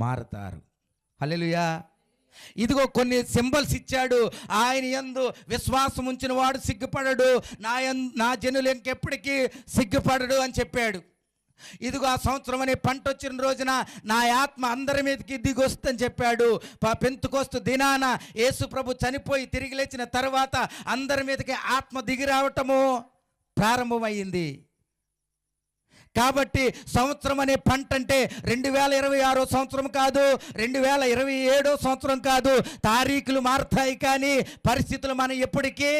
మారతారు. హల్లెలూయా. ఇదిగో కొన్ని సింబల్స్ ఇచ్చాడు. ఆయన యందు విశ్వాసం ఉంచిన వాడు సిగ్గుపడడు, నా జనులు ఇంకెప్పటికీ సిగ్గుపడడు అని చెప్పాడు. ఇదిగో ఆ సంవత్సరం అనే పంట వచ్చిన రోజున నా ఆత్మ అందరి మీదకి దిగొస్తుందని చెప్పాడు. పెంతుకొస్తు దినాన యేసు ప్రభు చనిపోయి తిరిగి లేచిన తర్వాత అందరి మీదకి ఆత్మ దిగి రావటము ప్రారంభమైంది. కాబట్టి సంవత్సరం అనే పంట అంటే 2026 సంవత్సరం కాదు, 2027 సంవత్సరం కాదు. తారీఖులు మారుతాయి కానీ పరిస్థితులు మనం ఎప్పటికీ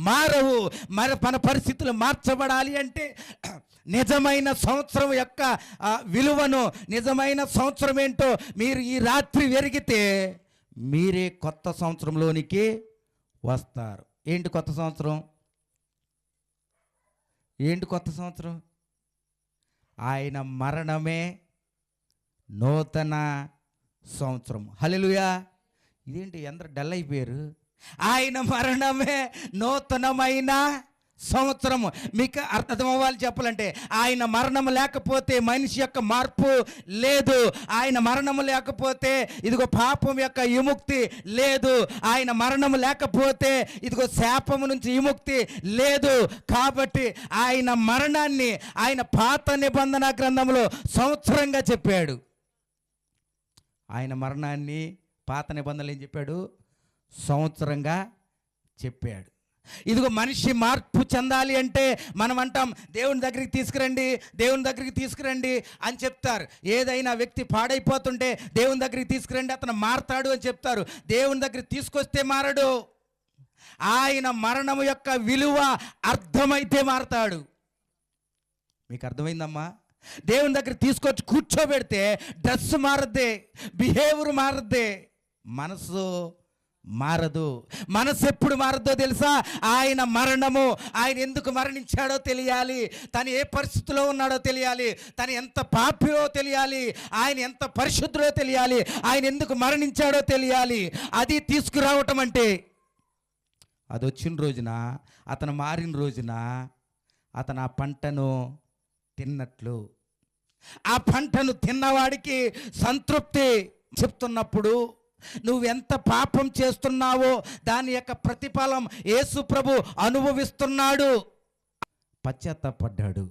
మారవు. మన పరిస్థితులు మార్చబడాలి అంటే నిజమైన సంవత్సరం యొక్క విలువను, నిజమైన సంవత్సరం ఏంటో మీరు ఈ రాత్రి వెరిగితే మీరే కొత్త సంవత్సరంలోనికి వస్తారు. ఏంటి కొత్త సంవత్సరం? కొత్త సంవత్సరం? ఆయన మరణమే నూతన సంవత్సరం. హల్లెలూయా. ఇదేంటి అందరూ డల్ అయిపోయారు? ఆయన మరణమే నూతనమైన సంవత్సరము. మీకు అర్థమవ్వాలి చెప్పాలంటే, ఆయన మరణం లేకపోతే మనిషి యొక్క మార్పు లేదు. ఆయన మరణం లేకపోతే ఇదిగో పాపం యొక్క విముక్తి లేదు. ఆయన మరణం లేకపోతే ఇదిగో శాపము నుంచి విముక్తి లేదు. కాబట్టి ఆయన మరణాన్ని ఆయన పాత నిబంధన గ్రంథంలో సంవత్సరంగా చెప్పాడు. ఆయన మరణాన్ని పాత నిబంధనలు ఏం చెప్పాడు? సంవత్సరంగా చెప్పాడు. ఇదిగో మనిషి మార్పు చెందాలి అంటే మనం అంటాం దేవుని దగ్గరికి తీసుకురండి అని చెప్తారు. ఏదైనా వ్యక్తి పాడైపోతుంటే దేవుని దగ్గరికి తీసుకురండి, అతను మారతాడు అని చెప్తారు. దేవుని దగ్గరికి తీసుకొస్తే మారడు. ఆయన మరణం యొక్క విలువ అర్థమైతే మారతాడు. మీకు అర్థమైందమ్మా? దేవుని దగ్గర తీసుకొచ్చి కూర్చోబెడితే డ్రెస్ మారద్దే, బిహేవియర్ మారద్దే, మనసు మారదు. మనసు ఎప్పుడు మారద్దో తెలుసా? ఆయన మరణము, ఆయన ఎందుకు మరణించాడో తెలియాలి, తను ఏ పరిస్థితిలో ఉన్నాడో తెలియాలి, తను ఎంత పాపియో తెలియాలి, ఆయన ఎంత పరిశుద్ధుడో తెలియాలి, ఆయన ఎందుకు మరణించాడో తెలియాలి. అది తీసుకురావటం అంటే. అది వచ్చిన రోజున, అతను మారిన రోజున అతను ఆ పంటను తిన్నట్లు, ఆ పంటను తిన్నవాడికి సంతృప్తి. చెప్తున్నప్పుడు నువ్వెంత పాపం చేస్తున్నావో దాని యొక్క ప్రతిఫలం యేసు ప్రభు అనుభవిస్తున్నాడు. పశ్చాత్తాపడ్డాడు.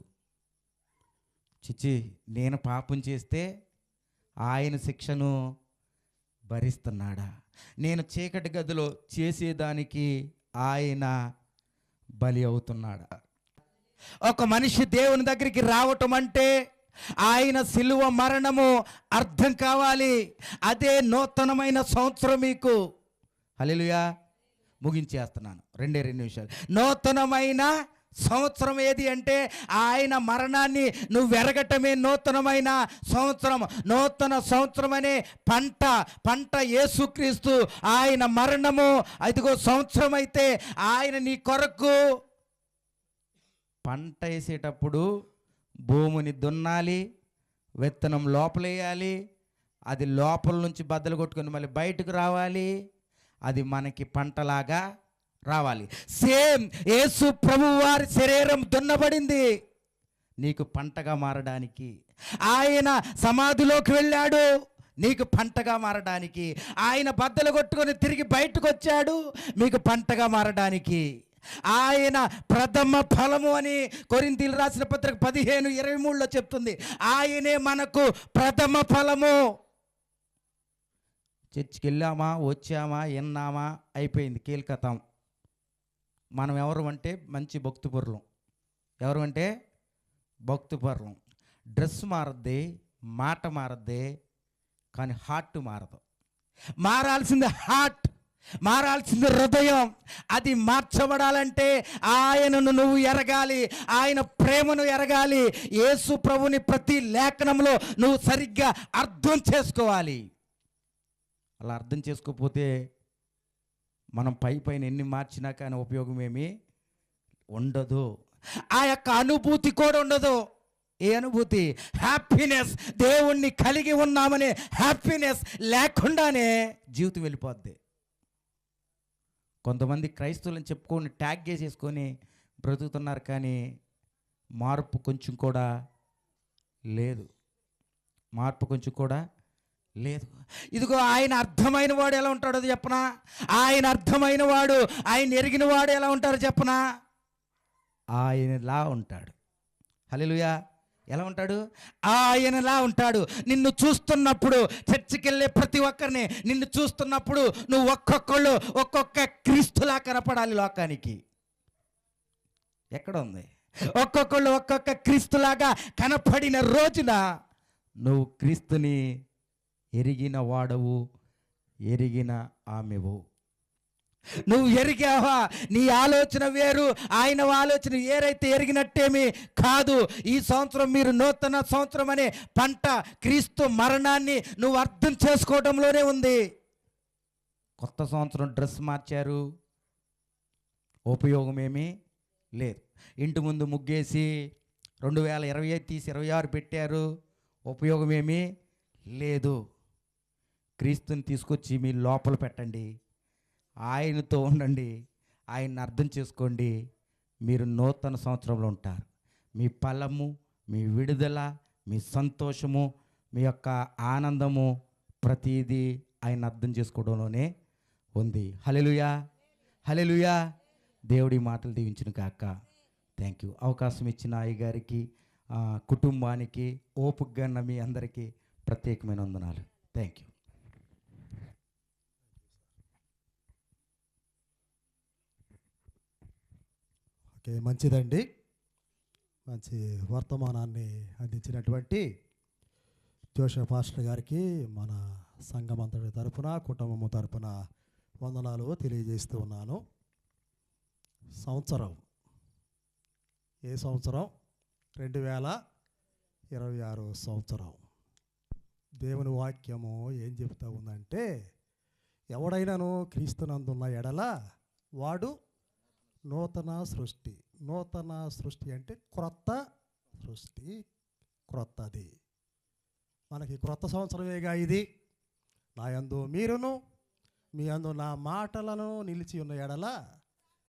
చిచి, నేను పాపం చేస్తే ఆయన శిక్షను భరిస్తున్నాడా? నేను చీకటి గదిలో చేసేదానికి ఆయన బలి అవుతున్నాడు. ఒక మనిషి దేవుని దగ్గరికి రావటం అంటే ఆయన సిలువ మరణము అర్థం కావాలి. అదే నూతనమైన సంవత్సరం మీకు. హల్లెలూయా. ముగించేస్తున్నాను, 2 నిమిషాలు. నూతనమైన సంవత్సరం ఏది అంటే ఆయన మరణాన్ని నువ్వు ఎరగటమే నూతనమైన సంవత్సరం. నూతన సంవత్సరం అనే పంట యేసుక్రీస్తు. ఆయన మరణము అదిగో సంవత్సరం అయితే ఆయన నీ కొరకు పంట వేసేటప్పుడు భూమిని దున్నాలి, విత్తనం లోపలేయాలి, అది లోపల నుంచి బద్దలు కొట్టుకొని మళ్ళీ బయటకు రావాలి, అది మనకి పంటలాగా రావాలి. సేమ్ యేసు ప్రభు వారి శరీరం దున్నబడింది నీకు పంటగా మారడానికి. ఆయన సమాధిలోకి వెళ్ళాడు నీకు పంటగా మారడానికి. ఆయన బద్దలు కొట్టుకొని తిరిగి బయటకు వచ్చాడు మీకు పంటగా మారడానికి. ఆయన ప్రథమ ఫలము అని కొరింథీయులకు రాసిన పత్రిక 15:23 చెప్తుంది. ఆయనే మనకు ప్రథమ ఫలము. చర్చికి వెళ్ళామా, వచ్చామా, విన్నామా, అయిపోయింది, కీల్కతాం. మనం ఎవరు అంటే మంచి భక్తిపరులం. ఎవరు అంటే భక్తిపరులం. డ్రెస్ మారద్ది, మాట మారద్ది, కానీ హార్ట్ మారదు. మారాల్సింది హార్ట్, మారాల్సింది హృదయం. అది మార్చబడాలంటే ఆయనను నువ్వు ఎరగాలి, ఆయన ప్రేమను ఎరగాలి. యేసు ప్రభుని ప్రతి లేఖనంలో నువ్వు సరిగ్గా అర్థం చేసుకోవాలి. అలా అర్థం చేసుకోకపోతే మనం పైన ఎన్ని మార్చినా కానీ ఉపయోగం ఏమీ ఉండదు. ఆ యొక్క అనుభూతి కూడా ఉండదు. ఏ అనుభూతి? హ్యాపీనెస్. దేవుణ్ణి కలిగి ఉన్నామనే హ్యాపీనెస్ లేకుండానే జీవితం వెళ్ళిపోద్ది. కొంతమంది క్రైస్తవులను చెప్పుకొని ట్యాగ్ చేసేసుకొని బ్రతుకుతున్నారు, కానీ మార్పు కొంచెం కూడా లేదు. మార్పు కొంచెం కూడా లేదు. ఇదిగో ఆయన అర్థమైన వాడు ఎలా ఉంటాడో చెప్పనా? ఆయన అర్థమైన వాడు, ఆయన ఎరిగిన వాడు ఎలా ఉంటారో చెప్పనా? ఆయనలా ఉంటాడు. హల్లెలూయా. ఎలా ఉంటాడు? ఆయనలా ఉంటాడు. నిన్ను చూస్తున్నప్పుడు, చర్చికి వెళ్ళే ప్రతి ఒక్కరిని నిన్ను చూస్తున్నప్పుడు నువ్వు ఒక్కొక్కళ్ళు ఒక్కొక్క క్రీస్తులా కనపడాలి లోకానికి. ఎక్కడ ఉంది? ఒక్కొక్కళ్ళు ఒక్కొక్క క్రీస్తులాగా కనపడిన రోజున నువ్వు క్రీస్తుని ఎరిగిన వాడవు, ఎరిగిన ఆమెవు. నువ్వు ఎరిగావా? నీ ఆలోచన వేరు, ఆయన ఆలోచన ఏరైతే ఎరిగినట్టేమీ కాదు. ఈ సంవత్సరం మీరు నూతన సంవత్సరం అనే పంట క్రీస్తు మరణాన్ని నువ్వు అర్థం చేసుకోవడంలోనే ఉంది. కొత్త సంవత్సరం డ్రెస్ మార్చారు, ఉపయోగం ఏమీ లేదు. ఇంటి ముందు ముగ్గేసి 2025 తీసి 26 పెట్టారు, ఉపయోగం ఏమీ లేదు. క్రీస్తుని తీసుకొచ్చి మీ లోపల పెట్టండి, ఆయనతో ఉండండి, ఆయన్ని అర్థం చేసుకోండి. మీరు నూతన సంవత్సరంలో ఉంటారు. మీ ఫలము, మీ విడుదల, మీ సంతోషము, మీ యొక్క ఆనందము ప్రతిదీ ఆయన అర్థం చేసుకోవడంలోనే ఉంది. హల్లెలూయా, హల్లెలూయా. దేవుడి మాటలు దీవించును కాక. Thank you. అవకాశం ఇచ్చిన అయ్యగారికి, కుటుంబానికి, ఓపికగా ఉన్న మీ అందరికీ ప్రత్యేకమైన వందనాలు. Thank you. ఓకే, మంచిదండి. మంచి వర్తమానాన్ని అందించినటువంటి జోషఫ్ పాస్టర్ గారికి మన సంఘమంతటి తరపున, కుటుంబము తరపున వందనాలు తెలియజేస్తూ ఉన్నాను. సంవత్సరం, ఏ సంవత్సరం? 2026 సంవత్సరం. దేవుని వాక్యము ఏం చెప్తా ఉందంటే, ఎవడైనాను క్రీస్తునందున్న ఎడల వాడు నూతన సృష్టి. నూతన సృష్టి అంటే క్రొత్త సృష్టి, క్రొత్తది. మనకి క్రొత్త సంవత్సరమేగా ఇది. నా యందు మీరును, మీ యందు నా మాటలను నిలిచి ఉన్న ఎడల